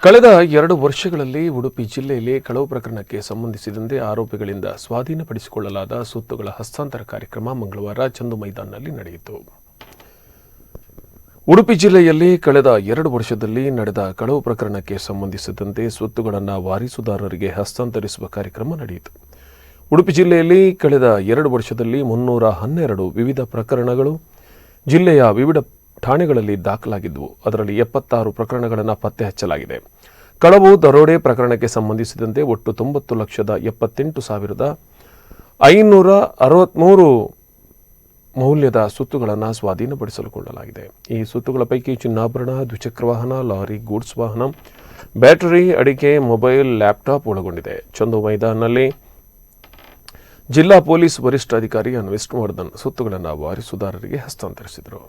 ಕಳೆದ 2 ವರ್ಷಗಳಲ್ಲಿ ಉಡುಪಿ ಜಿಲ್ಲೆಯಲ್ಲಿ ಕಳವು ಪ್ರಕರಣಕ್ಕೆ ಸಂಬಂಧಿಸಿದಂತೆ ಆರೋಪಿಗಳಿಂದ ಸ್ವಾಧೀನಪಡಿಸಿಕೊಳ್ಳಲಾದ ಸೊತ್ತುಗಳ ಹಸ್ತಾಂತರ ಕಾರ್ಯಕ್ರಮ ಮಂಗಳವಾರ ಚಂದು ಮೈದಾನದಲ್ಲಿ ನಡೆಯಿತು. ಉಡುಪಿ ಜಿಲ್ಲೆಯಲ್ಲಿ ಕಳೆದ 2 ವರ್ಷದಲ್ಲಿ ನಡೆದ ಕಳವು ಪ್ರಕರಣಕ್ಕೆ ಸಂಬಂಧಿಸಿದಂತೆ ಸ್ವತ್ತುಗಳನ್ನು ವಾರಸುದಾರರಿಗೆ ಹಸ್ತಾಂತರಿಸುವ ಕಾರ್ಯಕ್ರಮ ನಡೆಯಿತು. ಉಡುಪಿ ಜಿಲ್ಲೆಯಲ್ಲಿ ಕಳೆದ 2 ವರ್ಷದಲ್ಲಿ 312 ವಿವಿಧ ಪ್ರಕರಣಗಳು ಜಿಲ್ಲೆಯ ವಿವಿಧ ಠಾಣೆಗಳಲ್ಲಿ ದಾಖಲಾಗಿದ್ದವು. ಅದರಲ್ಲಿ 76 ಪ್ರಕರಣಗಳನ್ನು ಪತ್ತೆ ಹಚ್ಚಲಾಗಿದೆ. ಕಳವು ದರೋಡೆ ಪ್ರಕರಣಕ್ಕೆ ಸಂಬಂಧಿಸಿದಂತೆ ಒಟ್ಟು 90,78,563 ಮೌಲ್ಯದ ಸೊತ್ತುಗಳನ್ನು ಸ್ವಾಧೀನಪಡಿಸಿಕೊಳ್ಳಲಾಗಿದೆ. ಈ ಸೊತ್ತುಗಳ ಪೈಕಿ ಚಿನ್ನಾಭರಣ, ದ್ವಿಚಕ್ರ ವಾಹನ, ಲಾರಿ, ಗೂಡ್ಸ್ ವಾಹನ, ಬ್ಯಾಟರಿ, ಅಡಿಕೆ, ಮೊಬೈಲ್, ಲ್ಯಾಪ್ಟಾಪ್ ಒಳಗೊಂಡಿದೆ. ಚಂದು ಮೈದಾನದಲ್ಲಿ ಜಿಲ್ಲಾ ಪೊಲೀಸ್ ವರಿಷ್ಠಾಧಿಕಾರಿ ಎನ್ ವಿಷ್ಣುವರ್ಧನ್ ಸೊತ್ತುಗಳನ್ನು ವಾರಸುದಾರರಿಗೆ ಹಸ್ತಾಂತರಿಸಿದರು.